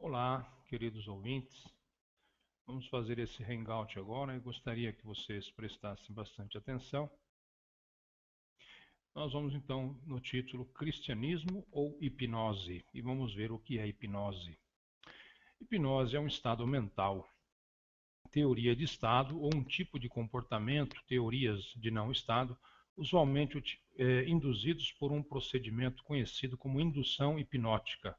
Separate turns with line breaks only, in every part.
Olá, queridos ouvintes. Vamos fazer esse hangout agora e gostaria que vocês prestassem bastante atenção. Nós vamos então no título Cristianismo ou Hipnose e vamos ver o que é hipnose. Hipnose é um estado mental, teoria de estado ou um tipo de comportamento, teorias de não estado, usualmente induzidos por um procedimento conhecido como indução hipnótica,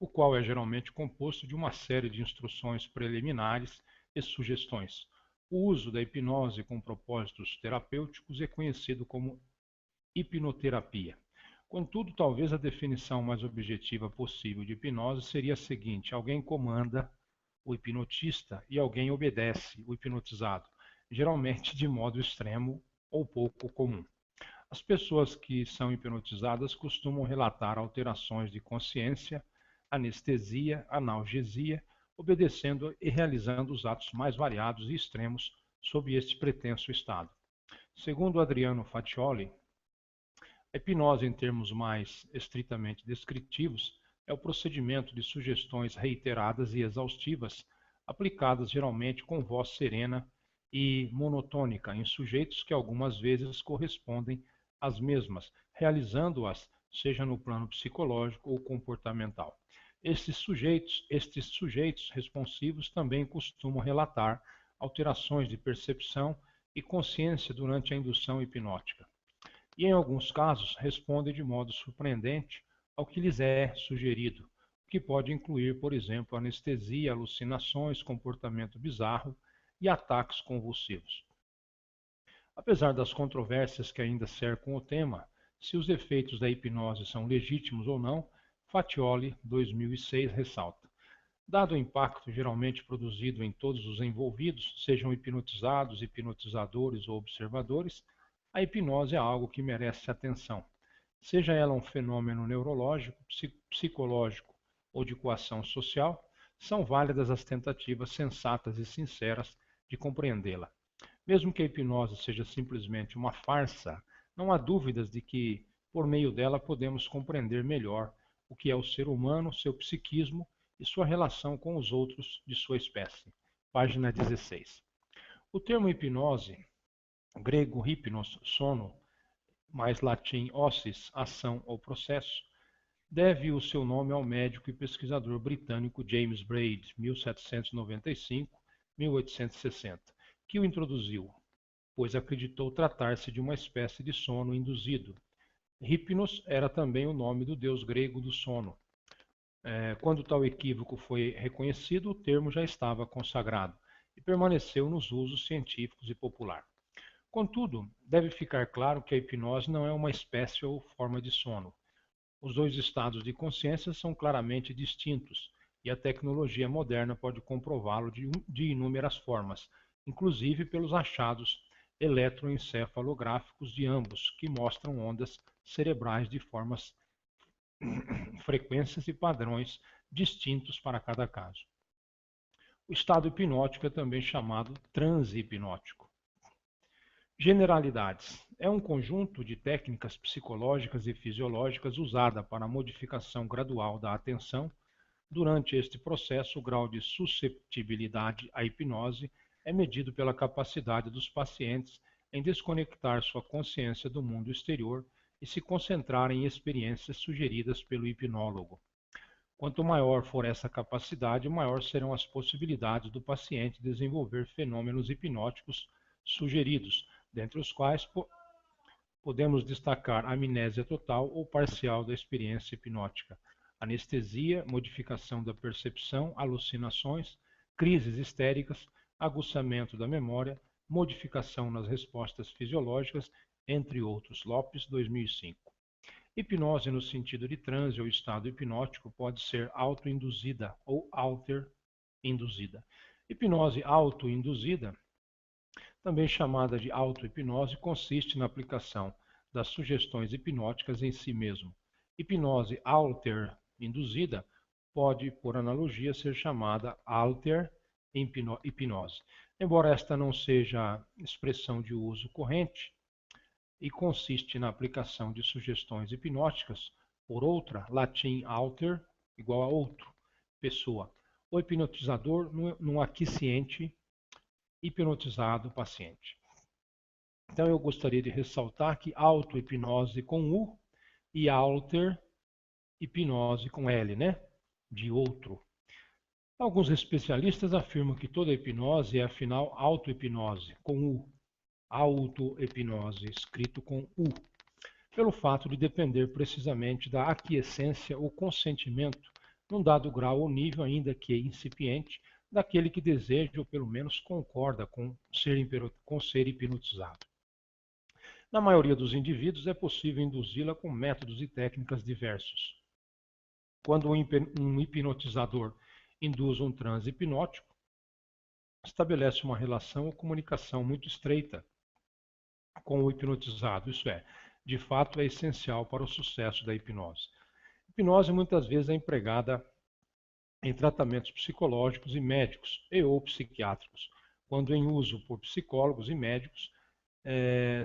o qual é geralmente composto de uma série de instruções preliminares e sugestões. O uso da hipnose com propósitos terapêuticos é conhecido como hipnoterapia. Contudo, talvez a definição mais objetiva possível de hipnose seria a seguinte: alguém comanda o hipnotista e alguém obedece o hipnotizado, geralmente de modo extremo ou pouco comum. As pessoas que são hipnotizadas costumam relatar alterações de consciência, anestesia, analgesia, obedecendo e realizando os atos mais variados e extremos sob este pretenso estado. Segundo Adriano Faccioli, a hipnose, em termos mais estritamente descritivos, é o procedimento de sugestões reiteradas e exaustivas, aplicadas geralmente com voz serena e monotônica em sujeitos que algumas vezes correspondem às mesmas, realizando-as seja no plano psicológico ou comportamental. Estes sujeitos responsivos também costumam relatar alterações de percepção e consciência durante a indução hipnótica e, em alguns casos, respondem de modo surpreendente ao que lhes é sugerido, o que pode incluir, por exemplo, anestesia, alucinações, comportamento bizarro e ataques convulsivos. Apesar das controvérsias que ainda cercam o tema, se os efeitos da hipnose são legítimos ou não, Faccioli, 2006, ressalta. Dado o impacto geralmente produzido em todos os envolvidos, sejam hipnotizados, hipnotizadores ou observadores, a hipnose é algo que merece atenção. Seja ela um fenômeno neurológico, psicológico ou de coação social, são válidas as tentativas sensatas e sinceras de compreendê-la. Mesmo que a hipnose seja simplesmente uma farsa, não há dúvidas de que, por meio dela, podemos compreender melhor o que é o ser humano, seu psiquismo e sua relação com os outros de sua espécie. Página 16. O termo hipnose, grego hypnos, sono, mais latim ossis, ação ou processo, deve o seu nome ao médico e pesquisador britânico James Braid, 1795-1860, que o introduziu, pois acreditou tratar-se de uma espécie de sono induzido. Hypnos era também o nome do deus grego do sono. Quando tal equívoco foi reconhecido, o termo já estava consagrado e permaneceu nos usos científicos e popular. Contudo, deve ficar claro que a hipnose não é uma espécie ou forma de sono. Os dois estados de consciência são claramente distintos e a tecnologia moderna pode comprová-lo de inúmeras formas, inclusive pelos achados eletroencefalográficos de ambos, que mostram ondas cerebrais de formas, frequências e padrões distintos para cada caso. O estado hipnótico é também chamado transe hipnótico. Generalidades. É um conjunto de técnicas psicológicas e fisiológicas usada para a modificação gradual da atenção. Durante este processo, o grau de susceptibilidade à hipnose é medido pela capacidade dos pacientes em desconectar sua consciência do mundo exterior e se concentrar em experiências sugeridas pelo hipnólogo. Quanto maior for essa capacidade, maior serão as possibilidades do paciente desenvolver fenômenos hipnóticos sugeridos, dentre os quais podemos destacar a amnésia total ou parcial da experiência hipnótica, anestesia, modificação da percepção, alucinações, crises histéricas, aguçamento da memória, modificação nas respostas fisiológicas, entre outros. Lopes, 2005. Hipnose no sentido de transe ou estado hipnótico pode ser autoinduzida ou alter-induzida. Hipnose autoinduzida, também chamada de auto-hipnose, consiste na aplicação das sugestões hipnóticas em si mesmo. Hipnose alter-induzida pode, por analogia, ser chamada alter-hipnose. Embora esta não seja expressão de uso corrente e consiste na aplicação de sugestões hipnóticas, por outra, latim alter, igual a outro, pessoa. O hipnotizador no aquiescente hipnotizado paciente. Então eu gostaria de ressaltar que auto-hipnose com U e alter-hipnose com L, né? De outro. Alguns especialistas afirmam que toda hipnose é afinal auto-hipnose com U. Auto-hipnose escrito com U. Pelo fato de depender precisamente da aquiescência ou consentimento, num dado grau ou nível, ainda que incipiente, daquele que deseja ou pelo menos concorda com ser hipnotizado. Na maioria dos indivíduos é possível induzi-la com métodos e técnicas diversos. Quando um hipnotizador induz um transe hipnótico, estabelece uma relação ou comunicação muito estreita com o hipnotizado, isso é, de fato é essencial para o sucesso da hipnose. A hipnose muitas vezes é empregada em tratamentos psicológicos e médicos ou psiquiátricos, quando em uso por psicólogos e médicos,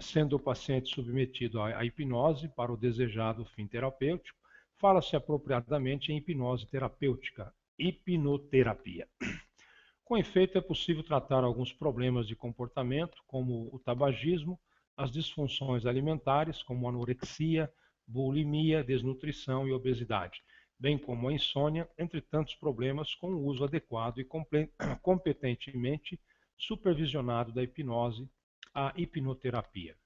sendo o paciente submetido à hipnose para o desejado fim terapêutico, fala-se apropriadamente em hipnose terapêutica, hipnoterapia. Com efeito, é possível tratar alguns problemas de comportamento, como o tabagismo, as disfunções alimentares, como anorexia, bulimia, desnutrição e obesidade, bem como a insônia, entre tantos problemas, com o uso adequado e competentemente supervisionado da hipnose, a hipnoterapia.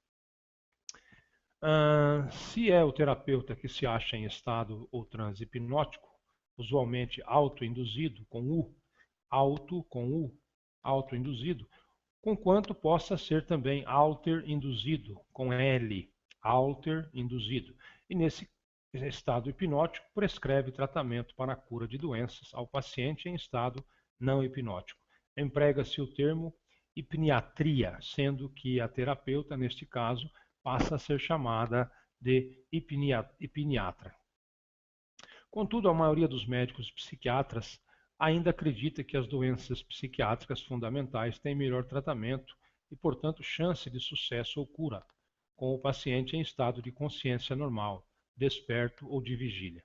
Se é o terapeuta que se acha em estado ou transe hipnótico, usualmente autoinduzido, com U, autoinduzido, conquanto possa ser também alter-induzido, com L, alter-induzido. E nesse estado hipnótico, prescreve tratamento para a cura de doenças ao paciente em estado não hipnótico. Emprega-se o termo hipniatria, sendo que a terapeuta, neste caso, passa a ser chamada de hipniatra. Contudo, a maioria dos médicos psiquiatras ainda acredita que as doenças psiquiátricas fundamentais têm melhor tratamento e, portanto, chance de sucesso ou cura, com o paciente em estado de consciência normal, desperto ou de vigília.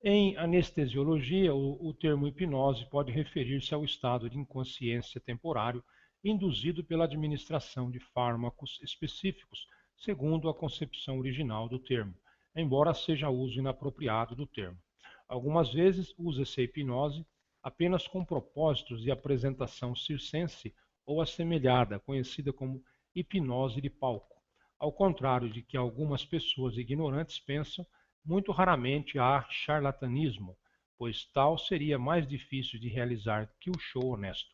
Em anestesiologia, o termo hipnose pode referir-se ao estado de inconsciência temporário induzido pela administração de fármacos específicos, segundo a concepção original do termo, embora seja uso inapropriado do termo. Algumas vezes usa-se a hipnose apenas com propósitos de apresentação circense ou assemelhada, conhecida como hipnose de palco. Ao contrário de que algumas pessoas ignorantes pensam, muito raramente há charlatanismo, pois tal seria mais difícil de realizar que o show honesto.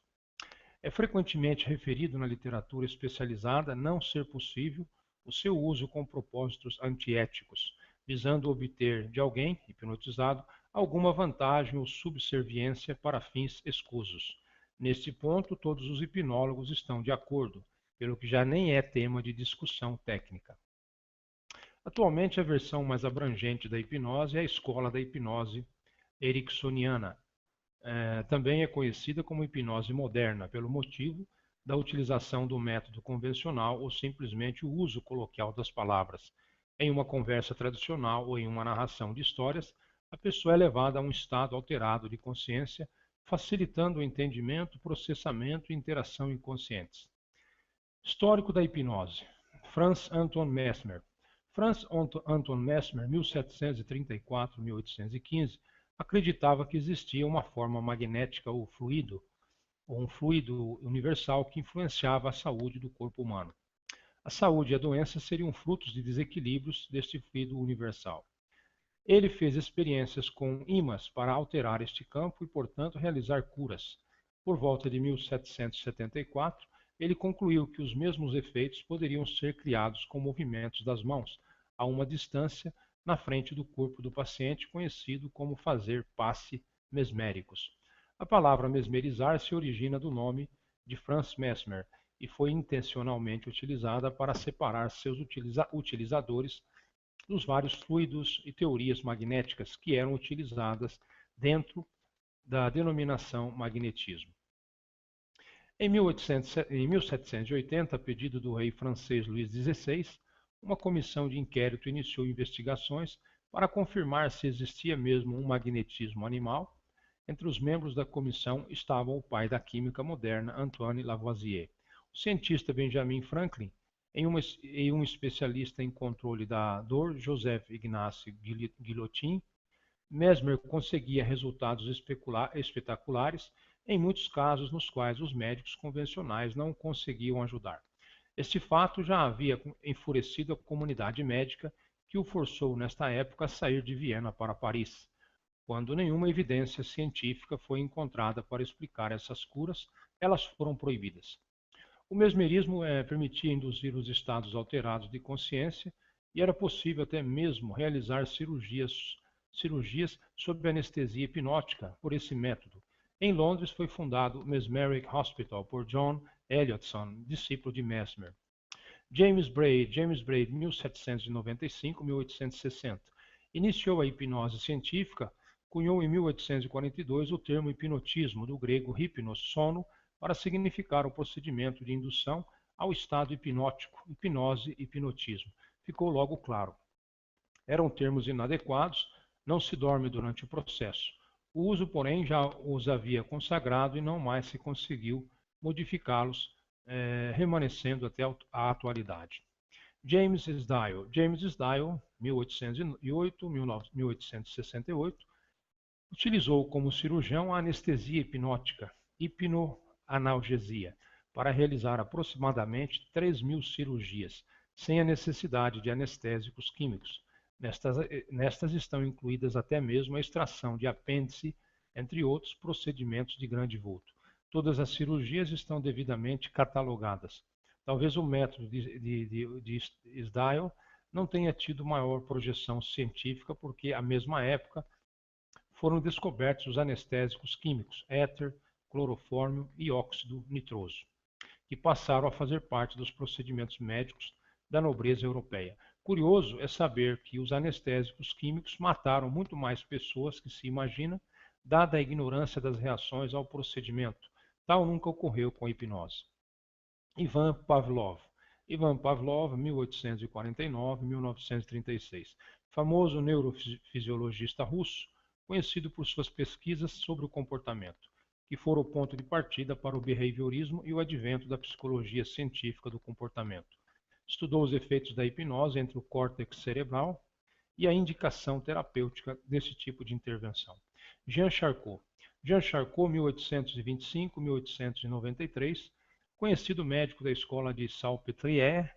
É frequentemente referido na literatura especializada não ser possível o seu uso com propósitos antiéticos, visando obter de alguém, hipnotizado, alguma vantagem ou subserviência para fins escusos. Neste ponto, todos os hipnólogos estão de acordo, pelo que já nem é tema de discussão técnica. Atualmente, a versão mais abrangente da hipnose é a escola da hipnose ericksoniana. Também é conhecida como hipnose moderna, pelo motivo da utilização do método convencional ou simplesmente o uso coloquial das palavras. Em uma conversa tradicional ou em uma narração de histórias, a pessoa é levada a um estado alterado de consciência, facilitando o entendimento, processamento e interação inconscientes. Histórico da hipnose. Franz Anton Mesmer. Franz Anton Mesmer, 1734-1815, acreditava que existia uma forma magnética ou um fluido universal que influenciava a saúde do corpo humano. A saúde e a doença seriam frutos de desequilíbrios deste fluido universal. Ele fez experiências com ímãs para alterar este campo e, portanto, realizar curas. Por volta de 1774, ele concluiu que os mesmos efeitos poderiam ser criados com movimentos das mãos, a uma distância, na frente do corpo do paciente, conhecido como fazer passe mesméricos. A palavra mesmerizar se origina do nome de Franz Mesmer e foi intencionalmente utilizada para separar seus utilizadores dos vários fluidos e teorias magnéticas que eram utilizadas dentro da denominação magnetismo. Em 1780, a pedido do rei francês Luís XVI, uma comissão de inquérito iniciou investigações para confirmar se existia mesmo um magnetismo animal. Entre os membros da comissão estavam o pai da química moderna, Antoine Lavoisier, o cientista Benjamin Franklin e um especialista em controle da dor, Joseph Ignace Guillotin. Mesmer conseguia resultados espetaculares em muitos casos nos quais os médicos convencionais não conseguiam ajudar. Este fato já havia enfurecido a comunidade médica, que o forçou nesta época a sair de Viena para Paris. Quando nenhuma evidência científica foi encontrada para explicar essas curas, elas foram proibidas. O mesmerismo permitia induzir os estados alterados de consciência e era possível até mesmo realizar cirurgias sob anestesia hipnótica por esse método. Em Londres foi fundado o Mesmeric Hospital por John Elliotson, discípulo de Mesmer. James Braid, 1795-1860, iniciou a hipnose científica, cunhou em 1842 o termo hipnotismo, do grego hypnos, sono, para significar o procedimento de indução ao estado hipnótico, hipnose, hipnotismo. Ficou logo claro. Eram termos inadequados, não se dorme durante o processo. O uso, porém, já os havia consagrado e não mais se conseguiu modificá-los, remanescendo até a atualidade. James Sdale, 1808-1868, utilizou como cirurgião a anestesia hipnótica, hipnoanalgesia, para realizar aproximadamente 3.000 cirurgias, sem a necessidade de anestésicos químicos. Nestas estão incluídas até mesmo a extração de apêndice, entre outros procedimentos de grande vulto. Todas as cirurgias estão devidamente catalogadas. Talvez o método de Sdale não tenha tido maior projeção científica, porque, à mesma época, foram descobertos os anestésicos químicos, éter, clorofórmio e óxido nitroso, que passaram a fazer parte dos procedimentos médicos da nobreza europeia. Curioso é saber que os anestésicos químicos mataram muito mais pessoas que se imagina, dada a ignorância das reações ao procedimento. Tal nunca ocorreu com a hipnose. Ivan Pavlov, 1849-1936, famoso neurofisiologista russo, conhecido por suas pesquisas sobre o comportamento, que foram o ponto de partida para o behaviorismo e o advento da psicologia científica do comportamento. Estudou os efeitos da hipnose entre o córtex cerebral e a indicação terapêutica desse tipo de intervenção. Jean Charcot, 1825-1893, conhecido médico da escola de Salpêtrière,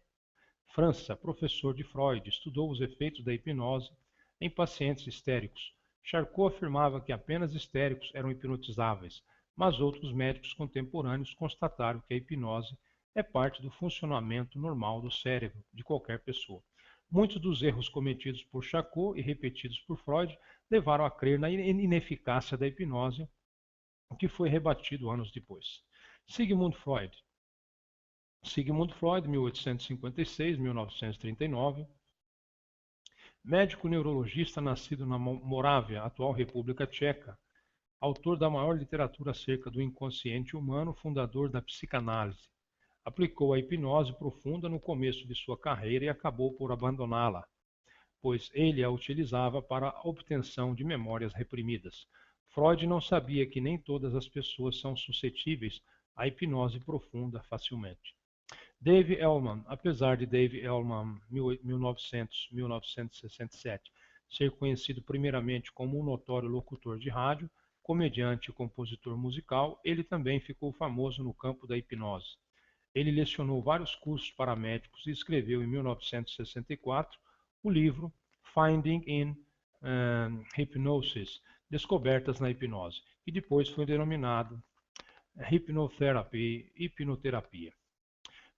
França, professor de Freud, estudou os efeitos da hipnose em pacientes histéricos. Charcot afirmava que apenas histéricos eram hipnotizáveis, mas outros médicos contemporâneos constataram que a hipnose é parte do funcionamento normal do cérebro de qualquer pessoa. Muitos dos erros cometidos por Charcot e repetidos por Freud levaram a crer na ineficácia da hipnose, o que foi rebatido anos depois. Sigmund Freud, 1856-1939, médico neurologista nascido na Morávia, atual República Tcheca, autor da maior literatura acerca do inconsciente humano, fundador da psicanálise. Aplicou a hipnose profunda no começo de sua carreira e acabou por abandoná-la, pois ele a utilizava para a obtenção de memórias reprimidas. Freud não sabia que nem todas as pessoas são suscetíveis à hipnose profunda facilmente. Dave Elman, apesar de Dave Elman 1900-1967 ser conhecido primeiramente como um notório locutor de rádio, comediante e compositor musical, ele também ficou famoso no campo da hipnose. Ele lecionou vários cursos para médicos e escreveu em 1964 o livro Finding in Hypnosis, Descobertas na Hipnose, que depois foi denominado hipnoterapia.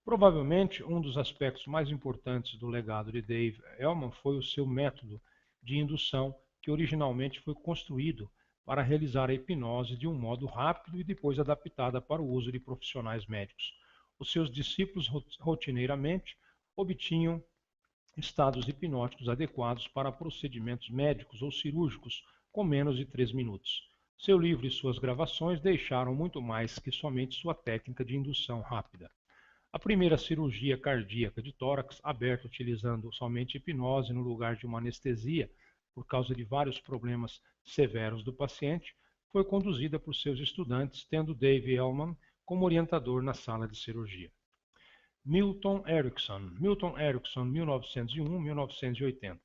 Provavelmente, um dos aspectos mais importantes do legado de Dave Elman foi o seu método de indução, que originalmente foi construído para realizar a hipnose de um modo rápido e depois adaptada para o uso de profissionais médicos. Os seus discípulos rotineiramente obtinham estados hipnóticos adequados para procedimentos médicos ou cirúrgicos com menos de 3 minutos. Seu livro e suas gravações deixaram muito mais que somente sua técnica de indução rápida. A primeira cirurgia cardíaca de tórax aberta utilizando somente hipnose no lugar de uma anestesia, por causa de vários problemas severos do paciente, foi conduzida por seus estudantes, tendo Dave Elman como orientador na sala de cirurgia. Milton Erickson, 1901-1980.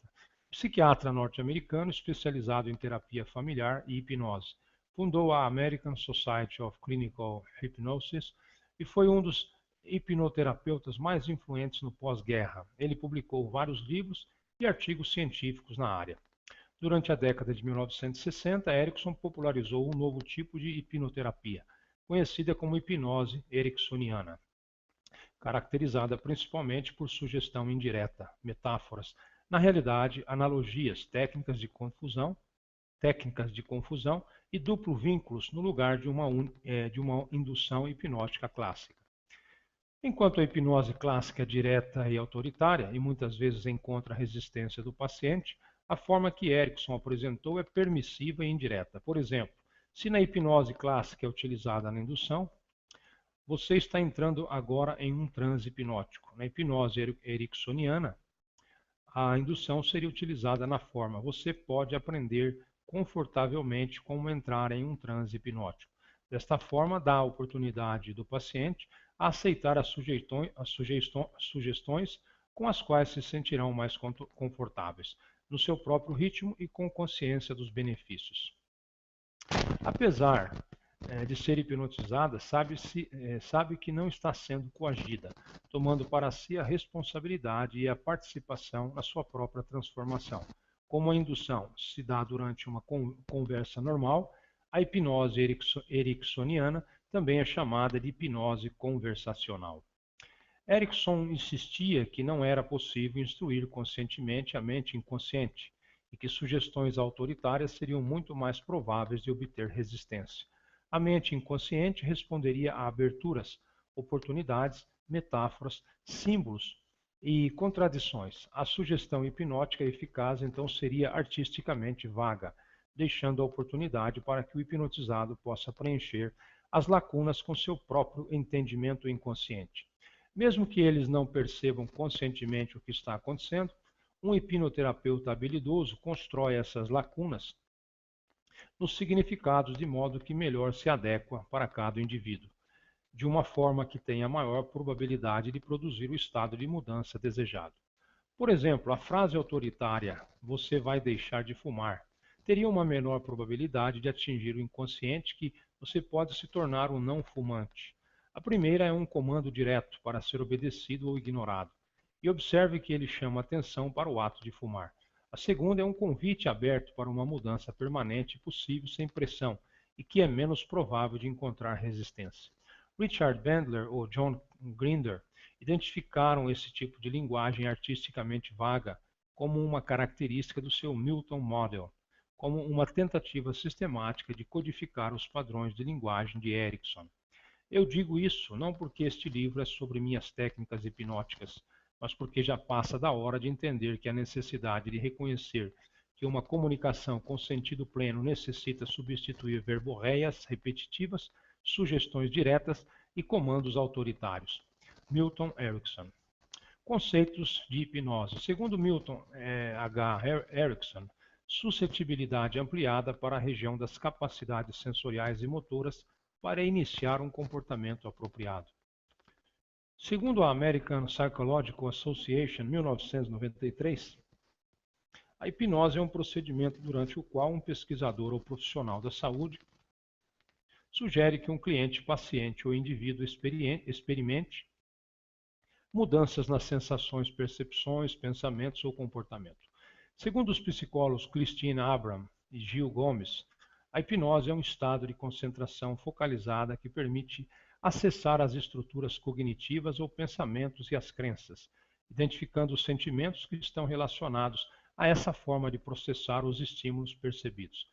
Psiquiatra norte-americano especializado em terapia familiar e hipnose. Fundou a American Society of Clinical Hypnosis e foi um dos hipnoterapeutas mais influentes no pós-guerra. Ele publicou vários livros e artigos científicos na área. Durante a década de 1960, Erickson popularizou um novo tipo de hipnoterapia, conhecida como hipnose ericksoniana, caracterizada principalmente por sugestão indireta, metáforas, na realidade, analogias, técnicas de confusão e duplo vínculos no lugar de uma indução hipnótica clássica. Enquanto a hipnose clássica é direta e autoritária e muitas vezes encontra resistência do paciente, a forma que Erickson apresentou é permissiva e indireta. Por exemplo, se na hipnose clássica é utilizada na indução, você está entrando agora em um transe hipnótico. Na hipnose ericksoniana, a indução seria utilizada na forma você pode aprender confortavelmente como entrar em um transe hipnótico. Desta forma, dá a oportunidade do paciente a aceitar as sugestões com as quais se sentirão mais confortáveis, no seu próprio ritmo e com consciência dos benefícios. Apesar de ser hipnotizada, sabe que não está sendo coagida, tomando para si a responsabilidade e a participação na sua própria transformação. Como a indução se dá durante uma conversa normal, a hipnose ericksoniana também é chamada de hipnose conversacional. Erickson insistia que não era possível instruir conscientemente a mente inconsciente e que sugestões autoritárias seriam muito mais prováveis de obter resistência. A mente inconsciente responderia a aberturas, oportunidades, metáforas, símbolos e contradições. A sugestão hipnótica eficaz então seria artisticamente vaga, deixando a oportunidade para que o hipnotizado possa preencher as lacunas com seu próprio entendimento inconsciente. Mesmo que eles não percebam conscientemente o que está acontecendo, um hipnoterapeuta habilidoso constrói essas lacunas nos significados de modo que melhor se adequa para cada indivíduo, de uma forma que tenha maior probabilidade de produzir o estado de mudança desejado. Por exemplo, a frase autoritária "você vai deixar de fumar" teria uma menor probabilidade de atingir o inconsciente que você pode se tornar um não fumante. A primeira é um comando direto para ser obedecido ou ignorado. E observe que ele chama atenção para o ato de fumar. A segunda é um convite aberto para uma mudança permanente e possível sem pressão e que é menos provável de encontrar resistência. Richard Bandler ou John Grinder identificaram esse tipo de linguagem artisticamente vaga como uma característica do seu Milton Model, como uma tentativa sistemática de codificar os padrões de linguagem de Erickson. Eu digo isso não porque este livro é sobre minhas técnicas hipnóticas, mas porque já passa da hora de entender que a necessidade de reconhecer que uma comunicação com sentido pleno necessita substituir verborreias repetitivas, sugestões diretas e comandos autoritários. Milton Erickson. Conceitos de hipnose. Segundo Milton H. Erickson, suscetibilidade ampliada para a região das capacidades sensoriais e motoras para iniciar um comportamento apropriado. Segundo a American Psychological Association, 1993, a hipnose é um procedimento durante o qual um pesquisador ou profissional da saúde sugere que um cliente, paciente ou indivíduo experimente mudanças nas sensações, percepções, pensamentos ou comportamento. Segundo os psicólogos Christine Abram e Gil Gomes, a hipnose é um estado de concentração focalizada que permite acessar as estruturas cognitivas ou pensamentos e as crenças, identificando os sentimentos que estão relacionados a essa forma de processar os estímulos percebidos,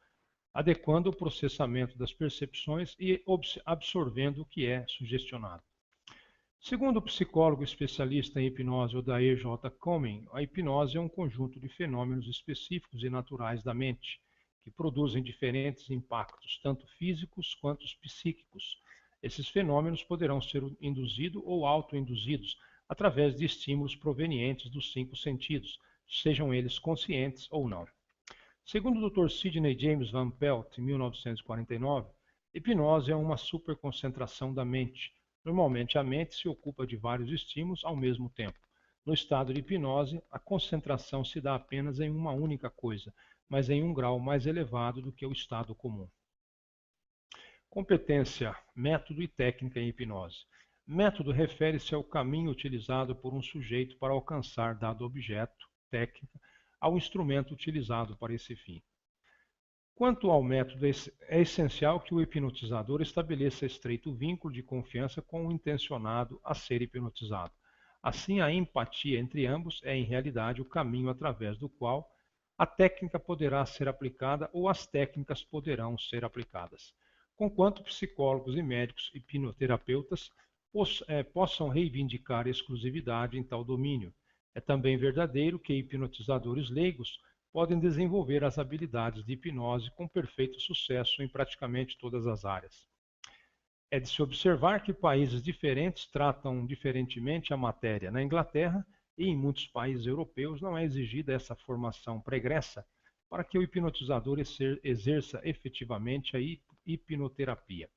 adequando o processamento das percepções e absorvendo o que é sugestionado. Segundo o psicólogo especialista em hipnose Odair J. Cumming, a hipnose é um conjunto de fenômenos específicos e naturais da mente, que produzem diferentes impactos, tanto físicos quanto psíquicos. Esses fenômenos poderão ser induzidos ou autoinduzidos através de estímulos provenientes dos 5 sentidos, sejam eles conscientes ou não. Segundo o Dr. Sidney James Van Pelt, em 1949, hipnose é uma superconcentração da mente. Normalmente, a mente se ocupa de vários estímulos ao mesmo tempo. No estado de hipnose, a concentração se dá apenas em uma única coisa, mas em um grau mais elevado do que o estado comum. Competência, método e técnica em hipnose. Método refere-se ao caminho utilizado por um sujeito para alcançar dado objeto, técnica, ao instrumento utilizado para esse fim. Quanto ao método, é essencial que o hipnotizador estabeleça estreito vínculo de confiança com o intencionado a ser hipnotizado. Assim, a empatia entre ambos é, em realidade, o caminho através do qual a técnica poderá ser aplicada ou as técnicas poderão ser aplicadas. Conquanto psicólogos e médicos hipnoterapeutas possam reivindicar exclusividade em tal domínio, é também verdadeiro que hipnotizadores leigos podem desenvolver as habilidades de hipnose com perfeito sucesso em praticamente todas as áreas. É de se observar que países diferentes tratam diferentemente a matéria. Na Inglaterra e em muitos países europeus não é exigida essa formação pregressa para que o hipnotizador exerça efetivamente a hipnoterapia.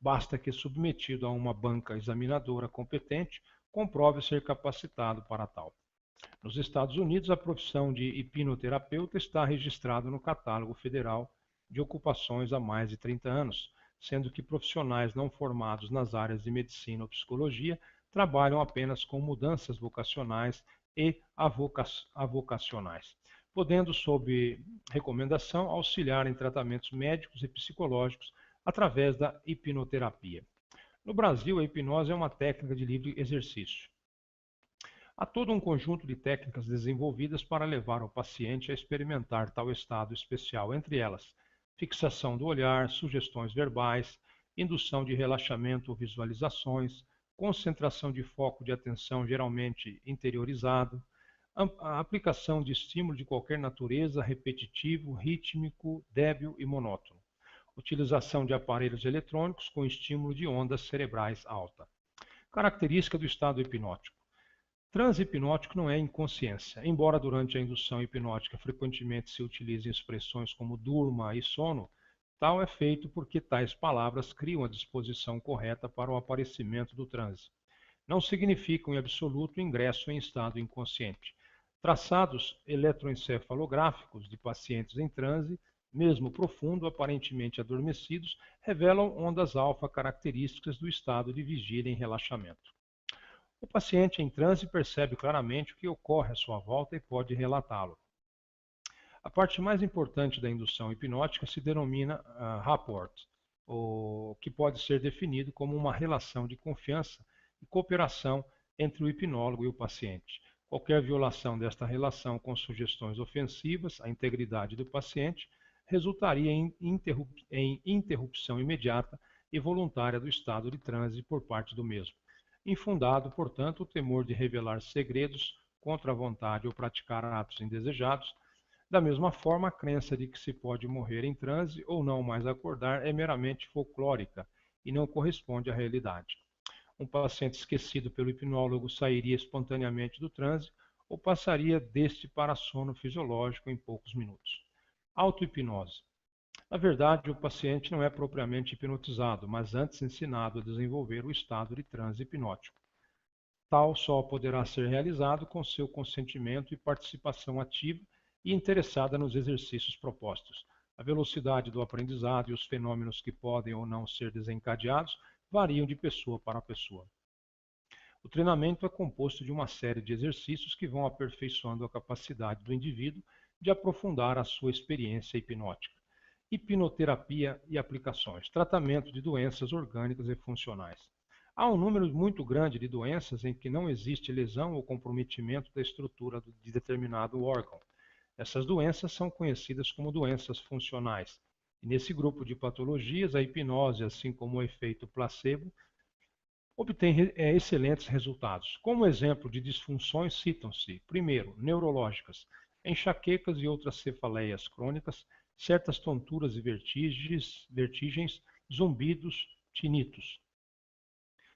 Basta que, submetido a uma banca examinadora competente, comprove ser capacitado para tal. Nos Estados Unidos, a profissão de hipnoterapeuta está registrada no Catálogo Federal de Ocupações há mais de 30 anos, sendo que profissionais não formados nas áreas de medicina ou psicologia trabalham apenas com mudanças vocacionais e avocacionais, podendo, sob recomendação, auxiliar em tratamentos médicos e psicológicos através da hipnoterapia. No Brasil, a hipnose é uma técnica de livre exercício. Há todo um conjunto de técnicas desenvolvidas para levar o paciente a experimentar tal estado especial, entre elas fixação do olhar, sugestões verbais, indução de relaxamento ou visualizações, concentração de foco de atenção geralmente interiorizado, a aplicação de estímulo de qualquer natureza, repetitivo, rítmico, débil e monótono, utilização de aparelhos eletrônicos com estímulo de ondas cerebrais alta. Característica do estado hipnótico. Transe hipnótico não é inconsciência. Embora durante a indução hipnótica frequentemente se utilizem expressões como durma e sono, tal é feito porque tais palavras criam a disposição correta para o aparecimento do transe. Não significam em absoluto ingresso em estado inconsciente. Traçados eletroencefalográficos de pacientes em transe, mesmo profundo, aparentemente adormecidos, revelam ondas alfa características do estado de vigília em relaxamento. O paciente em transe percebe claramente o que ocorre à sua volta e pode relatá-lo. A parte mais importante da indução hipnótica se denomina rapport, que pode ser definido como uma relação de confiança e cooperação entre o hipnólogo e o paciente. Qualquer violação desta relação com sugestões ofensivas à integridade do paciente resultaria em interrupção imediata e voluntária do estado de transe por parte do mesmo. Infundado, portanto, o temor de revelar segredos contra a vontade ou praticar atos indesejados. Da mesma forma, a crença de que se pode morrer em transe ou não mais acordar é meramente folclórica e não corresponde à realidade. Um paciente esquecido pelo hipnólogo sairia espontaneamente do transe ou passaria deste para sono fisiológico em poucos minutos. Auto-hipnose. Na verdade, o paciente não é propriamente hipnotizado, mas antes ensinado a desenvolver o estado de transe hipnótico. Tal só poderá ser realizado com seu consentimento e participação ativa e interessada nos exercícios propostos. A velocidade do aprendizado e os fenômenos que podem ou não ser desencadeados variam de pessoa para pessoa. O treinamento é composto de uma série de exercícios que vão aperfeiçoando a capacidade do indivíduo de aprofundar a sua experiência hipnótica. Hipnoterapia e aplicações. Tratamento de doenças orgânicas e funcionais. Há um número muito grande de doenças em que não existe lesão ou comprometimento da estrutura de determinado órgão. Essas doenças são conhecidas como doenças funcionais. E nesse grupo de patologias, a hipnose, assim como o efeito placebo, obtém excelentes resultados. Como exemplo de disfunções citam-se, primeiro, neurológicas, enxaquecas e outras cefaleias crônicas, certas tonturas e vertigens, zumbidos, tinitos.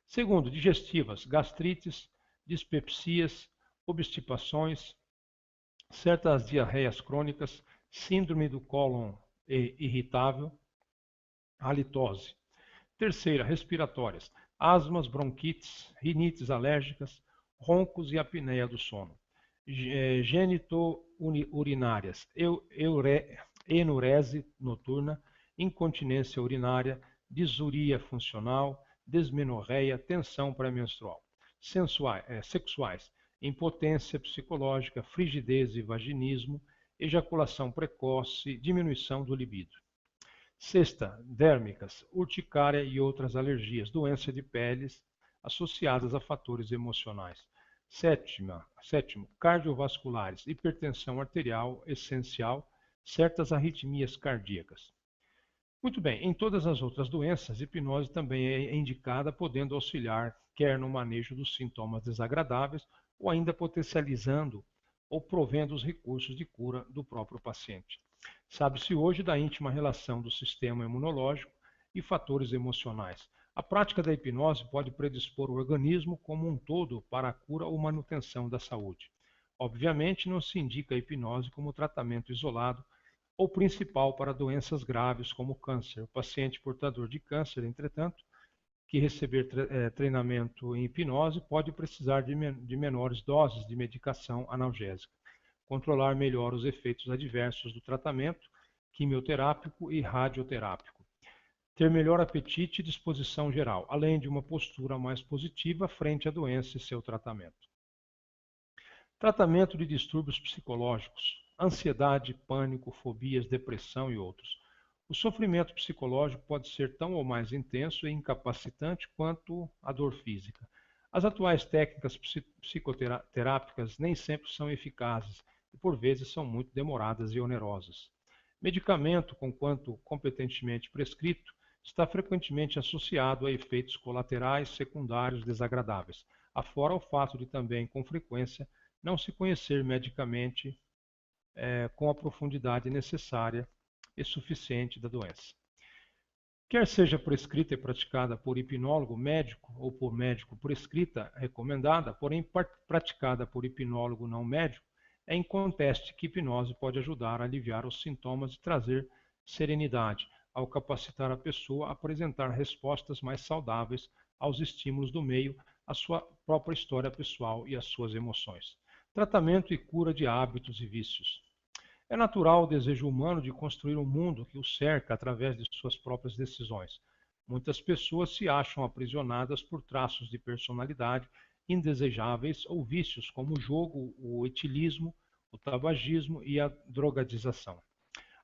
Segundo, digestivas, gastrites, dispepsias, obstipações, certas diarreias crônicas, síndrome do cólon irritável, halitose. Terceira, respiratórias, asmas, bronquites, rinites alérgicas, roncos e apneia do sono. Genitourinárias, enurese noturna, incontinência urinária, disuria funcional, desmenorreia, tensão pré-menstrual. Sexuais, impotência psicológica, frigidez e vaginismo, ejaculação precoce, diminuição do libido. Sexta, dérmicas, urticária e outras alergias, doença de peles associadas a fatores emocionais. Sétimo, cardiovasculares, hipertensão arterial essencial, certas arritmias cardíacas. Muito bem, em todas as outras doenças, hipnose também é indicada, podendo auxiliar quer no manejo dos sintomas desagradáveis ou ainda potencializando ou provendo os recursos de cura do próprio paciente. Sabe-se hoje da íntima relação do sistema imunológico e fatores emocionais. A prática da hipnose pode predispor o organismo como um todo para a cura ou manutenção da saúde. Obviamente, não se indica a hipnose como tratamento isolado ou principal para doenças graves como câncer. O paciente portador de câncer, entretanto, que receber treinamento em hipnose pode precisar de menores doses de medicação analgésica, controlar melhor os efeitos adversos do tratamento quimioterápico e radioterápico, ter melhor apetite e disposição geral, além de uma postura mais positiva frente à doença e seu tratamento. Tratamento de distúrbios psicológicos, ansiedade, pânico, fobias, depressão e outros. O sofrimento psicológico pode ser tão ou mais intenso e incapacitante quanto a dor física. As atuais técnicas psicoterápicas nem sempre são eficazes e por vezes são muito demoradas e onerosas. Medicamento, conquanto competentemente prescrito, está frequentemente associado a efeitos colaterais secundários desagradáveis, afora o fato de também, com frequência, não se conhecer medicamente com a profundidade necessária e suficiente da doença. Quer seja prescrita e praticada por hipnólogo médico ou por médico prescrita recomendada, porém praticada por hipnólogo não médico, é inconteste que hipnose pode ajudar a aliviar os sintomas e trazer serenidade, ao capacitar a pessoa a apresentar respostas mais saudáveis aos estímulos do meio, à sua própria história pessoal e às suas emoções. Tratamento e cura de hábitos e vícios. É natural o desejo humano de construir um mundo que o cerca através de suas próprias decisões. Muitas pessoas se acham aprisionadas por traços de personalidade indesejáveis ou vícios como o jogo, o etilismo, o tabagismo e a drogadização.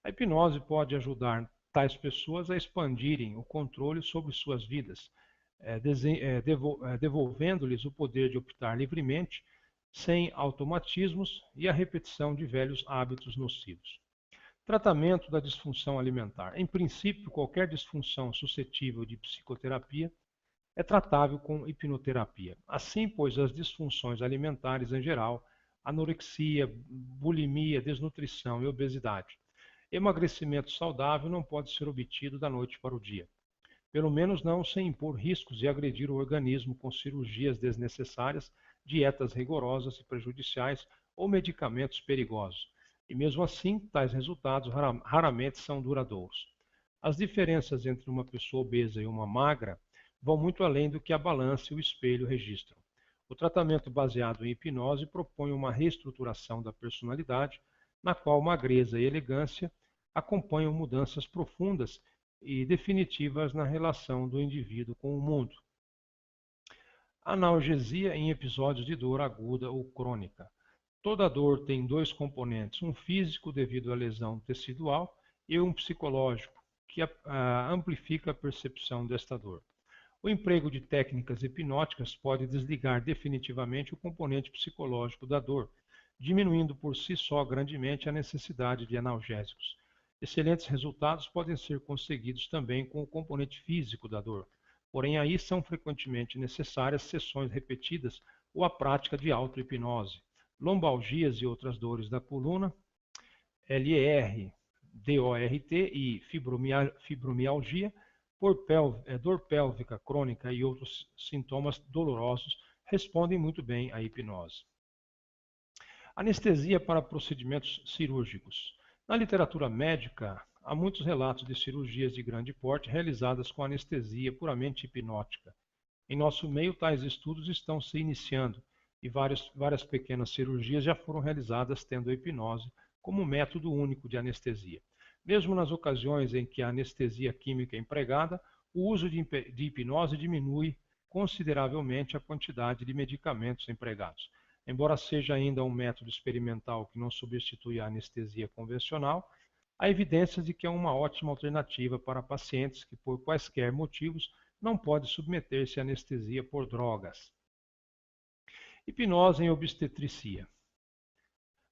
A hipnose pode ajudar tais pessoas a expandirem o controle sobre suas vidas, devolvendo-lhes o poder de optar livremente, sem automatismos e a repetição de velhos hábitos nocivos. Tratamento da disfunção alimentar. Em princípio, qualquer disfunção suscetível de psicoterapia é tratável com hipnoterapia. Assim, pois, as disfunções alimentares em geral, anorexia, bulimia, desnutrição e obesidade. Emagrecimento saudável não pode ser obtido da noite para o dia. Pelo menos não sem impor riscos e agredir o organismo com cirurgias desnecessárias, dietas rigorosas e prejudiciais ou medicamentos perigosos. E mesmo assim, tais resultados raramente são duradouros. As diferenças entre uma pessoa obesa e uma magra vão muito além do que a balança e o espelho registram. O tratamento baseado em hipnose propõe uma reestruturação da personalidade, na qual magreza e elegância acompanham mudanças profundas e definitivas na relação do indivíduo com o mundo. Analgesia em episódios de dor aguda ou crônica. Toda dor tem dois componentes, um físico devido à lesão tecidual e um psicológico, que amplifica a percepção desta dor. O emprego de técnicas hipnóticas pode desligar definitivamente o componente psicológico da dor, diminuindo por si só grandemente a necessidade de analgésicos. Excelentes resultados podem ser conseguidos também com o componente físico da dor, porém aí são frequentemente necessárias sessões repetidas ou a prática de auto-hipnose. Lombalgias e outras dores da coluna, LER, DORT e fibromialgia, dor pélvica crônica e outros sintomas dolorosos respondem muito bem à hipnose. Anestesia para procedimentos cirúrgicos. Na literatura médica, há muitos relatos de cirurgias de grande porte realizadas com anestesia puramente hipnótica. Em nosso meio, tais estudos estão se iniciando e várias pequenas cirurgias já foram realizadas tendo a hipnose como método único de anestesia. Mesmo nas ocasiões em que a anestesia química é empregada, o uso de hipnose diminui consideravelmente a quantidade de medicamentos empregados. Embora seja ainda um método experimental que não substitui a anestesia convencional, há evidências de que é uma ótima alternativa para pacientes que, por quaisquer motivos, não podem submeter-se à anestesia por drogas. Hipnose em obstetrícia.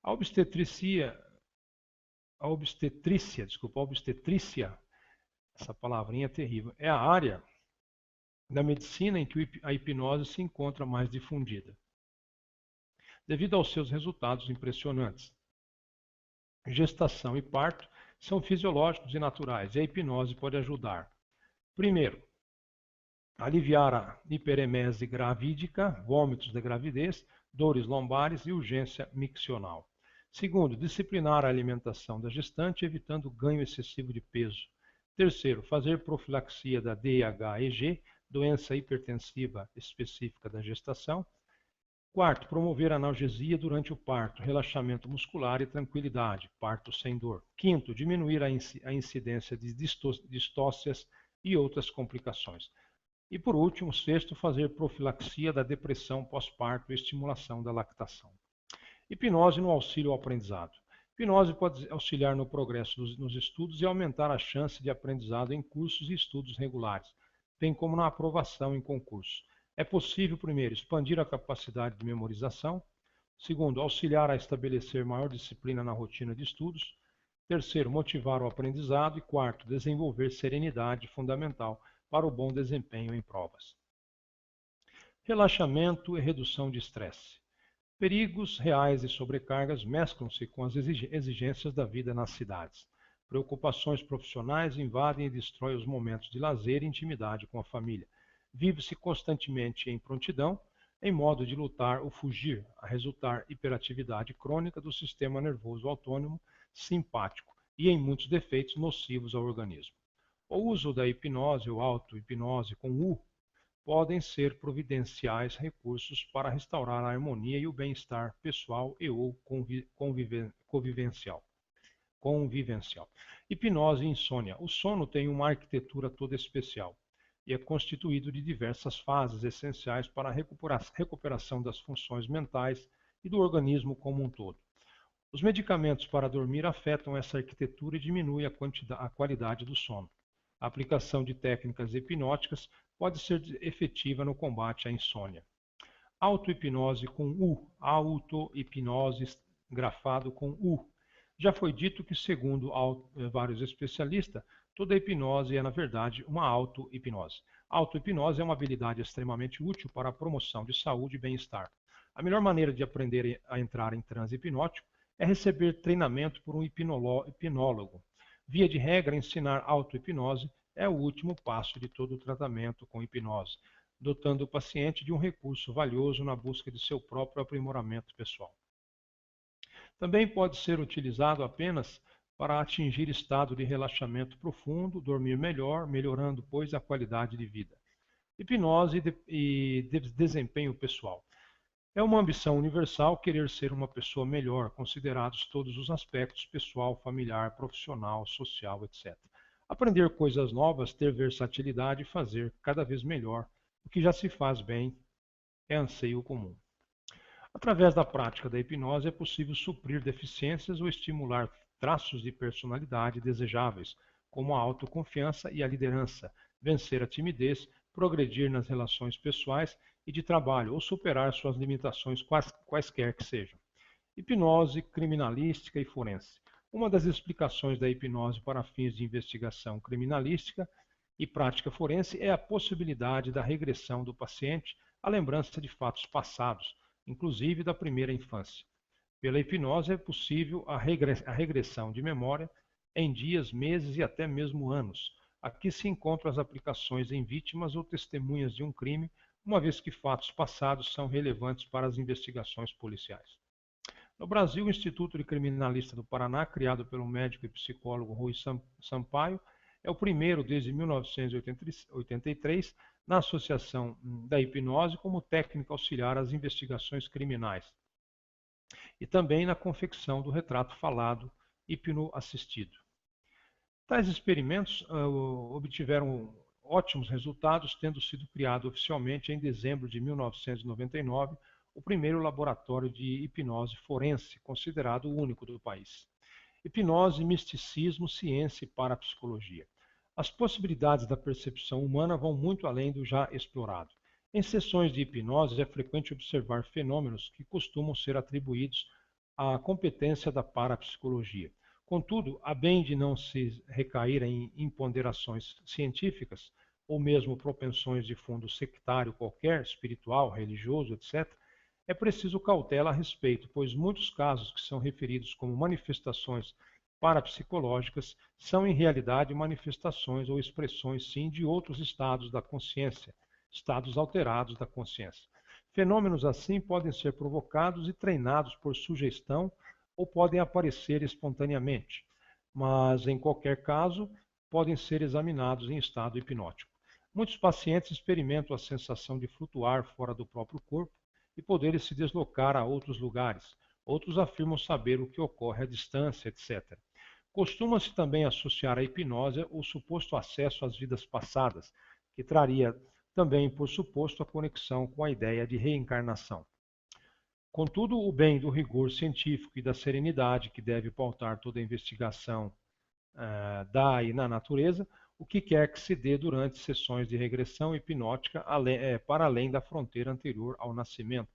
A obstetrícia, essa palavrinha é terrível, é a área da medicina em que a hipnose se encontra mais difundida, devido aos seus resultados impressionantes. Gestação e parto são fisiológicos e naturais, e a hipnose pode ajudar. Primeiro, aliviar a hiperemese gravídica, vômitos da gravidez, dores lombares e urgência miccional. Segundo, disciplinar a alimentação da gestante, evitando ganho excessivo de peso. Terceiro, fazer profilaxia da DHEG, doença hipertensiva específica da gestação. Quarto, promover analgesia durante o parto, relaxamento muscular e tranquilidade, parto sem dor. Quinto, diminuir a incidência de distócias e outras complicações. E por último, sexto, fazer profilaxia da depressão pós-parto e estimulação da lactação. Hipnose no auxílio ao aprendizado. Hipnose pode auxiliar no progresso nos estudos e aumentar a chance de aprendizado em cursos e estudos regulares, bem como na aprovação em concursos. É possível, primeiro, expandir a capacidade de memorização. Segundo, auxiliar a estabelecer maior disciplina na rotina de estudos. Terceiro, motivar o aprendizado. E quarto, desenvolver serenidade fundamental para o bom desempenho em provas. Relaxamento e redução de estresse. Perigos reais e sobrecargas mesclam-se com as exigências da vida nas cidades. Preocupações profissionais invadem e destroem os momentos de lazer e intimidade com a família. Vive-se constantemente em prontidão, em modo de lutar ou fugir, a resultar hiperatividade crônica do sistema nervoso autônomo simpático e em muitos defeitos nocivos ao organismo. O uso da hipnose ou auto-hipnose com U podem ser providenciais recursos para restaurar a harmonia e o bem-estar pessoal e ou convivencial. Hipnose e insônia. O sono tem uma arquitetura toda especial e é constituído de diversas fases essenciais para a recuperação das funções mentais e do organismo como um todo. Os medicamentos para dormir afetam essa arquitetura e diminuem a qualidade do sono. A aplicação de técnicas hipnóticas pode ser efetiva no combate à insônia. Auto-hipnose com U. Auto-hipnose grafado com U. Já foi dito que, segundo vários especialistas, toda hipnose é, na verdade, uma auto-hipnose. Auto-hipnose é uma habilidade extremamente útil para a promoção de saúde e bem-estar. A melhor maneira de aprender a entrar em transe hipnótico é receber treinamento por um hipnólogo. Via de regra, ensinar auto-hipnose é o último passo de todo o tratamento com hipnose, dotando o paciente de um recurso valioso na busca de seu próprio aprimoramento pessoal. Também pode ser utilizado apenas para atingir estado de relaxamento profundo, dormir melhor, melhorando, pois, a qualidade de vida. Hipnose e desempenho pessoal. É uma ambição universal querer ser uma pessoa melhor, considerados todos os aspectos pessoal, familiar, profissional, social, etc. Aprender coisas novas, ter versatilidade e fazer cada vez melhor o que já se faz bem é anseio comum. Através da prática da hipnose é possível suprir deficiências ou estimular traços de personalidade desejáveis, como a autoconfiança e a liderança, vencer a timidez, progredir nas relações pessoais e de trabalho ou superar suas limitações quaisquer que sejam. Hipnose criminalística e forense. Uma das explicações da hipnose para fins de investigação criminalística e prática forense é a possibilidade da regressão do paciente à lembrança de fatos passados, inclusive da primeira infância. Pela hipnose é possível a regressão de memória em dias, meses e até mesmo anos. Aqui se encontram as aplicações em vítimas ou testemunhas de um crime, uma vez que fatos passados são relevantes para as investigações policiais. No Brasil, o Instituto de Criminalista do Paraná, criado pelo médico e psicólogo Rui Sampaio, é o primeiro desde 1983 na associação da hipnose como técnica auxiliar às investigações criminais e também na confecção do retrato falado hipnoassistido. Tais experimentos obtiveram ótimos resultados, tendo sido criado oficialmente em dezembro de 1999 o primeiro laboratório de hipnose forense, considerado o único do país. Hipnose, misticismo, ciência e parapsicologia. As possibilidades da percepção humana vão muito além do já explorado. Em sessões de hipnose é frequente observar fenômenos que costumam ser atribuídos à competência da parapsicologia. Contudo, a bem de não se recair em imponderações científicas, ou mesmo propensões de fundo sectário qualquer, espiritual, religioso, etc., é preciso cautela a respeito, pois muitos casos que são referidos como manifestações parapsicológicas são em realidade manifestações ou expressões sim de outros estados da consciência, estados alterados da consciência. Fenômenos assim podem ser provocados e treinados por sugestão ou podem aparecer espontaneamente, mas em qualquer caso podem ser examinados em estado hipnótico. Muitos pacientes experimentam a sensação de flutuar fora do próprio corpo e poderem se deslocar a outros lugares. Outros afirmam saber o que ocorre à distância, etc. Costuma-se também associar à hipnose o suposto acesso às vidas passadas, que traria também, por suposto, a conexão com a ideia de reencarnação. Contudo, o bem do rigor científico e da serenidade que deve pautar toda a investigação da e na natureza, o que quer que se dê durante sessões de regressão hipnótica para além da fronteira anterior ao nascimento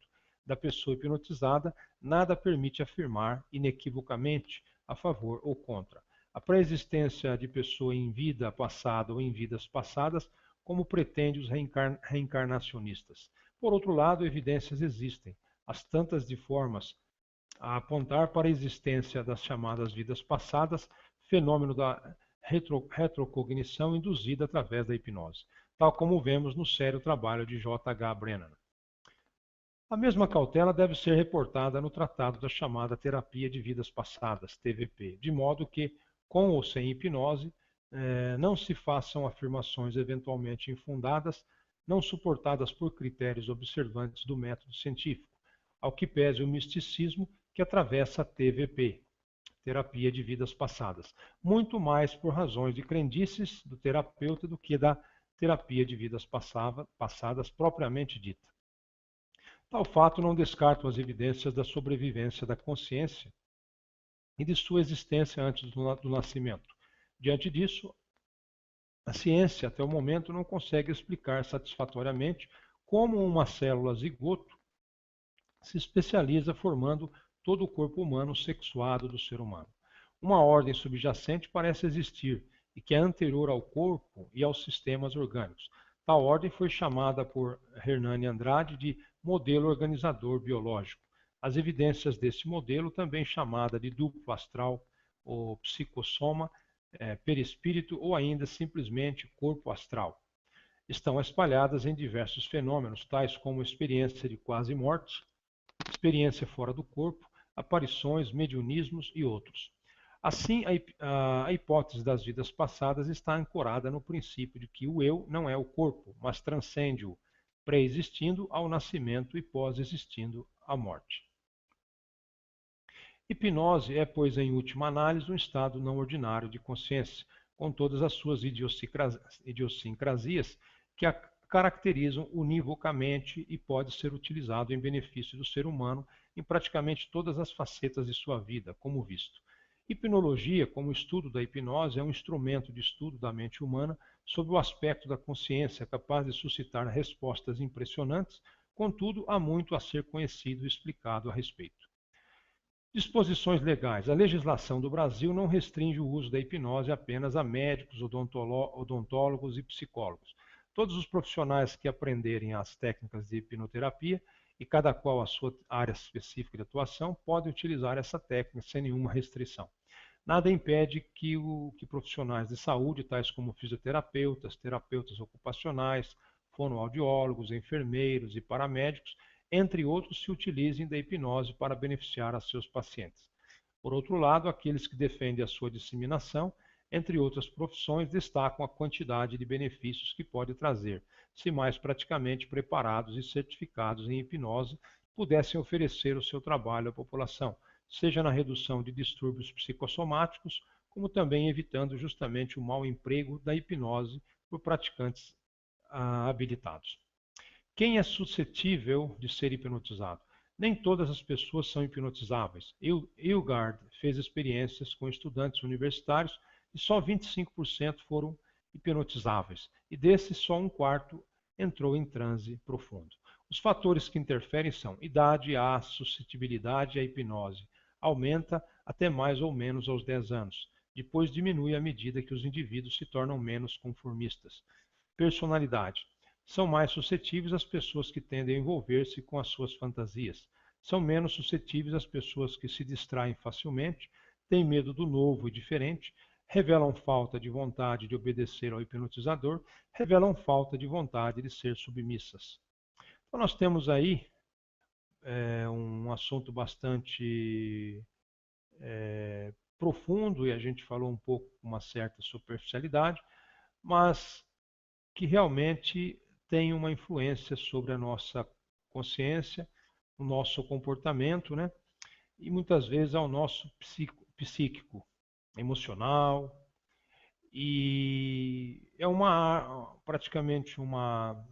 da pessoa hipnotizada, nada permite afirmar inequivocamente a favor ou contra a pré-existência de pessoa em vida passada ou em vidas passadas, como pretendem os reencarnacionistas. Por outro lado, evidências existem, as tantas de formas a apontar para a existência das chamadas vidas passadas, fenômeno da retrocognição induzida através da hipnose, tal como vemos no sério trabalho de J. H. Brennan. A mesma cautela deve ser reportada no tratado da chamada terapia de vidas passadas, TVP, de modo que, com ou sem hipnose, não se façam afirmações eventualmente infundadas, não suportadas por critérios observantes do método científico, ao que pese o misticismo que atravessa a TVP, terapia de vidas passadas, muito mais por razões de crendices do terapeuta do que da terapia de vidas passadas propriamente dita. Tal fato não descarta as evidências da sobrevivência da consciência e de sua existência antes do nascimento. Diante disso, a ciência, até o momento, não consegue explicar satisfatoriamente como uma célula zigoto se especializa formando todo o corpo humano sexuado do ser humano. Uma ordem subjacente parece existir e que é anterior ao corpo e aos sistemas orgânicos. Tal ordem foi chamada por Hernani Andrade de modelo organizador biológico. As evidências desse modelo, também chamada de duplo astral, ou psicossoma, perispírito ou ainda simplesmente corpo astral, estão espalhadas em diversos fenômenos, tais como experiência de quase morte, experiência fora do corpo, aparições, mediunismos e outros. Assim, a hipótese das vidas passadas está ancorada no princípio de que o eu não é o corpo, mas transcende-o, pré-existindo ao nascimento e pós-existindo à morte. Hipnose é, pois, em última análise, um estado não ordinário de consciência, com todas as suas idiosincrasias que a caracterizam univocamente e pode ser utilizado em benefício do ser humano em praticamente todas as facetas de sua vida, como visto. Hipnologia, como estudo da hipnose, é um instrumento de estudo da mente humana sob o aspecto da consciência, capaz de suscitar respostas impressionantes, contudo, há muito a ser conhecido e explicado a respeito. Disposições legais. A legislação do Brasil não restringe o uso da hipnose apenas a médicos, odontólogos e psicólogos. Todos os profissionais que aprenderem as técnicas de hipnoterapia, e cada qual a sua área específica de atuação, podem utilizar essa técnica sem nenhuma restrição. Nada impede que profissionais de saúde, tais como fisioterapeutas, terapeutas ocupacionais, fonoaudiólogos, enfermeiros e paramédicos, entre outros, se utilizem da hipnose para beneficiar a seus pacientes. Por outro lado, aqueles que defendem a sua disseminação, entre outras profissões, destacam a quantidade de benefícios que pode trazer, se mais praticamente preparados e certificados em hipnose pudessem oferecer o seu trabalho à população, seja na redução de distúrbios psicossomáticos, como também evitando justamente o mau emprego da hipnose por praticantes habilitados. Quem é suscetível de ser hipnotizado? Nem todas as pessoas são hipnotizáveis. Hilgard fez experiências com estudantes universitários e só 25% foram hipnotizáveis, e desses só um quarto entrou em transe profundo. Os fatores que interferem são idade, a suscetibilidade à hipnose. Aumenta até mais ou menos aos 10 anos. Depois diminui à medida que os indivíduos se tornam menos conformistas. Personalidade. São mais suscetíveis as pessoas que tendem a envolver-se com as suas fantasias. São menos suscetíveis as pessoas que se distraem facilmente, têm medo do novo e diferente, revelam falta de vontade de obedecer ao hipnotizador, revelam falta de vontade de ser submissas. Então nós temos aí um assunto bastante profundo, e a gente falou um pouco com uma certa superficialidade, mas que realmente tem uma influência sobre a nossa consciência, o nosso comportamento, né? E muitas vezes ao nosso psíquico, emocional, e é praticamente uma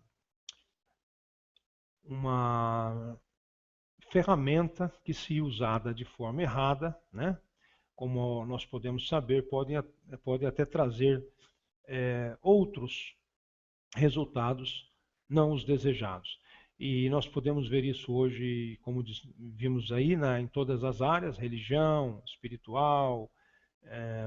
ferramenta que, se usada de forma errada, né? Como nós podemos saber, pode até trazer outros resultados não os desejados. E nós podemos ver isso hoje, como vimos aí, em todas as áreas: religião, espiritual,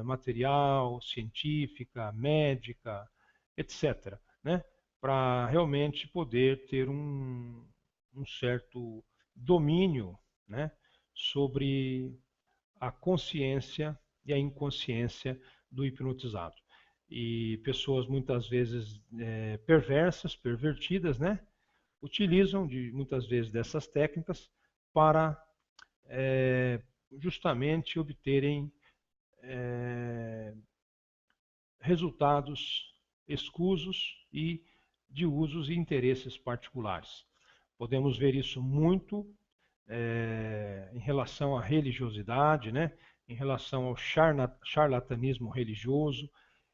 material, científica, médica, etc., né? Para realmente poder ter um certo domínio, né, sobre a consciência e a inconsciência do hipnotizado. E pessoas muitas vezes perversas, pervertidas, né, utilizam muitas vezes dessas técnicas para justamente obterem resultados escusos e de usos e interesses particulares. Podemos ver isso muito em relação à religiosidade, né, em relação ao charlatanismo religioso,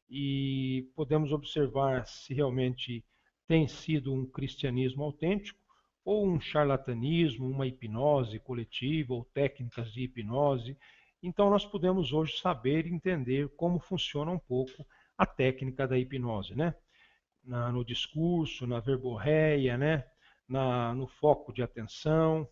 e podemos observar se realmente tem sido um cristianismo autêntico ou um charlatanismo, uma hipnose coletiva ou técnicas de hipnose. Então nós podemos hoje saber e entender como funciona um pouco a técnica da hipnose, né? No discurso, na verborreia, né? No foco de atenção,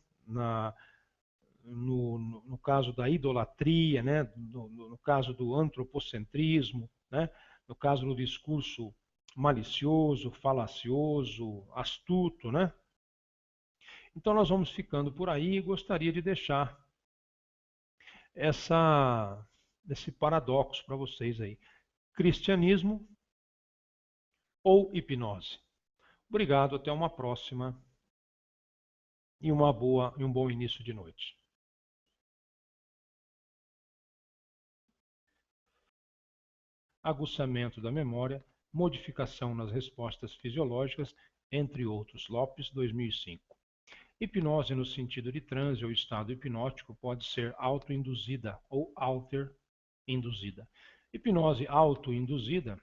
no caso da idolatria, né? No caso do antropocentrismo, né? No caso do discurso malicioso, falacioso, astuto, né? Então nós vamos ficando por aí, e gostaria de deixar esse paradoxo para vocês aí: cristianismo ou hipnose? Obrigado, até uma próxima e um bom início de noite. Aguçamento da memória, modificação nas respostas fisiológicas, entre outros. Lopes, 2005. Hipnose no sentido de transe ou estado hipnótico pode ser autoinduzida ou alter-induzida. Hipnose autoinduzida,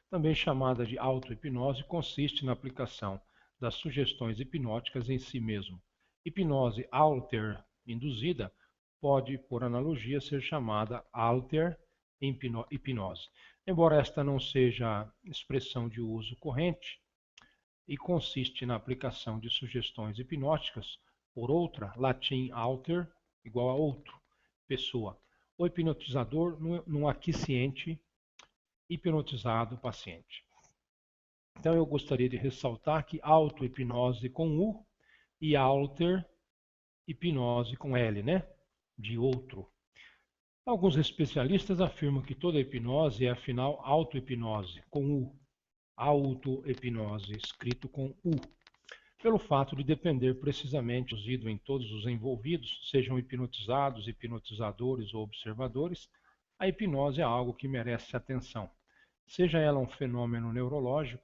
também chamada de auto-hipnose, consiste na aplicação das sugestões hipnóticas em si mesmo. Hipnose alter-induzida pode, por analogia, ser chamada alter-hipnose. Embora esta não seja expressão de uso corrente e consiste na aplicação de sugestões hipnóticas por outra, latim alter, igual a outro, pessoa. O hipnotizador num aquiescente hipnotizado paciente. Então eu gostaria de ressaltar que auto-hipnose com U e alter-hipnose com L, né? De outro. Alguns especialistas afirmam que toda hipnose é afinal auto-hipnose com U. Auto-hipnose, escrito com U. pelo fato de depender precisamente do em todos os envolvidos, sejam hipnotizados, hipnotizadores ou observadores, a hipnose é algo que merece atenção. Seja ela um fenômeno neurológico,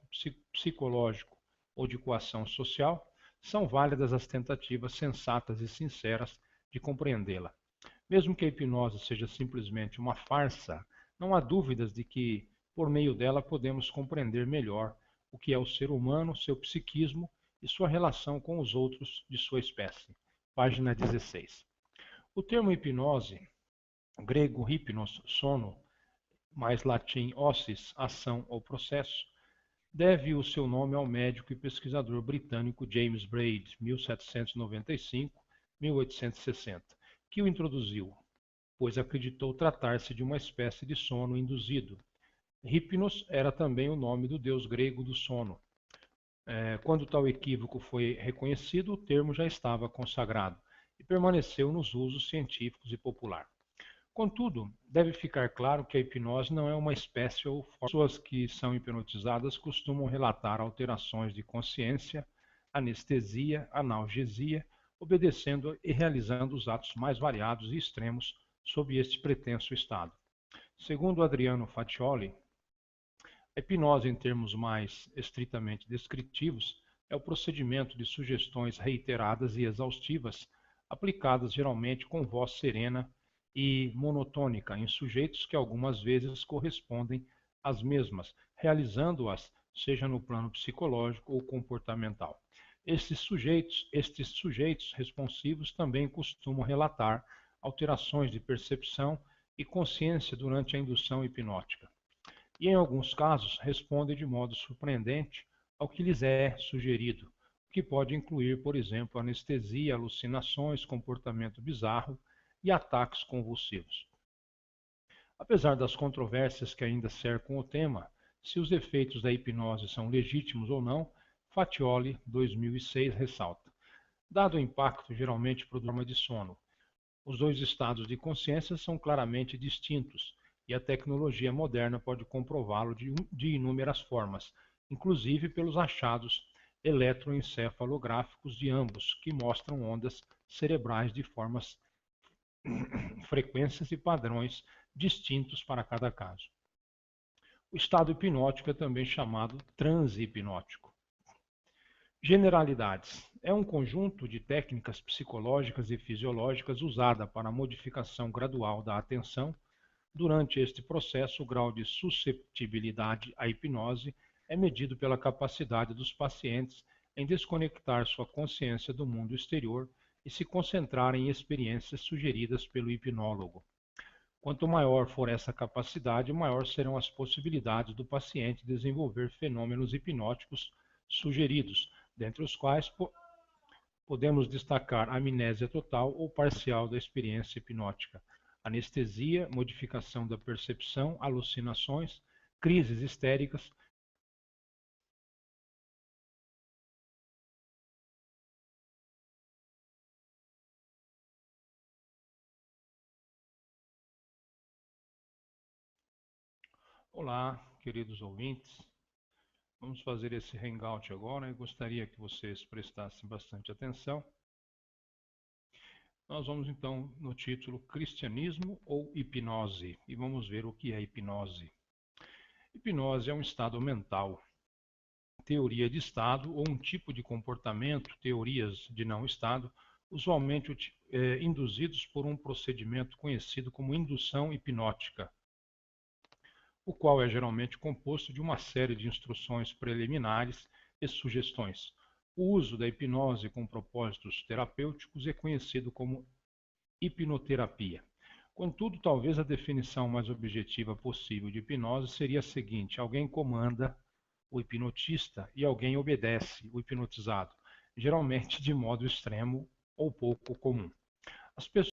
psicológico ou de coação social, são válidas as tentativas sensatas e sinceras de compreendê-la. Mesmo que a hipnose seja simplesmente uma farsa, não há dúvidas de que, por meio dela, podemos compreender melhor o que é o ser humano, seu psiquismo e sua relação com os outros de sua espécie. Página 16. O termo hipnose, grego hypnos, sono, mais latim ossis, ação ou processo, deve o seu nome ao médico e pesquisador britânico James Braid, 1795-1860, que o introduziu, pois acreditou tratar-se de uma espécie de sono induzido. Hypnos era também o nome do deus grego do sono. Quando tal equívoco foi reconhecido, o termo já estava consagrado e permaneceu nos usos científicos e popular. Contudo, deve ficar claro que a hipnose não é uma espécie ou forma. Pessoas que são hipnotizadas costumam relatar alterações de consciência, anestesia, analgesia, obedecendo e realizando os atos mais variados e extremos sob este pretenso estado. Segundo Adriano Faccioli, a hipnose, em termos mais estritamente descritivos, é o procedimento de sugestões reiteradas e exaustivas, aplicadas geralmente com voz serena e monotônica em sujeitos que algumas vezes correspondem às mesmas, realizando-as seja no plano psicológico ou comportamental. Estes sujeitos responsivos também costumam relatar alterações de percepção e consciência durante a indução hipnótica. E, em alguns casos, respondem de modo surpreendente ao que lhes é sugerido, o que pode incluir, por exemplo, anestesia, alucinações, comportamento bizarro e ataques convulsivos. Apesar das controvérsias que ainda cercam o tema, se os efeitos da hipnose são legítimos ou não, Faccioli, 2006, ressalta. Dado o impacto geralmente por forma de sono, os dois estados de consciência são claramente distintos e a tecnologia moderna pode comprová-lo de inúmeras formas, inclusive pelos achados eletroencefalográficos de ambos, que mostram ondas cerebrais de formas, frequências e padrões distintos para cada caso. O estado hipnótico é também chamado transe hipnótico. Generalidades. É um conjunto de técnicas psicológicas e fisiológicas usada para a modificação gradual da atenção. Durante este processo, o grau de susceptibilidade à hipnose é medido pela capacidade dos pacientes em desconectar sua consciência do mundo exterior e se concentrar em experiências sugeridas pelo hipnólogo. Quanto maior for essa capacidade, maior serão as possibilidades do paciente desenvolver fenômenos hipnóticos sugeridos, dentre os quais podemos destacar a amnésia total ou parcial da experiência hipnótica, anestesia, modificação da percepção, alucinações, crises histéricas. Olá, queridos ouvintes. Vamos fazer esse hangout agora e gostaria que vocês prestassem bastante atenção. Nós vamos então no título Cristianismo ou Hipnose e vamos ver o que é hipnose. Hipnose é um estado mental, teoria de estado ou um tipo de comportamento, teorias de não estado, usualmente induzidos por um procedimento conhecido como indução hipnótica, o qual é geralmente composto de uma série de instruções preliminares e sugestões. O uso da hipnose com propósitos terapêuticos é conhecido como hipnoterapia. Contudo, talvez a definição mais objetiva possível de hipnose seria a seguinte: alguém comanda o hipnotista e alguém obedece o hipnotizado, geralmente de modo extremo ou pouco comum. As pessoas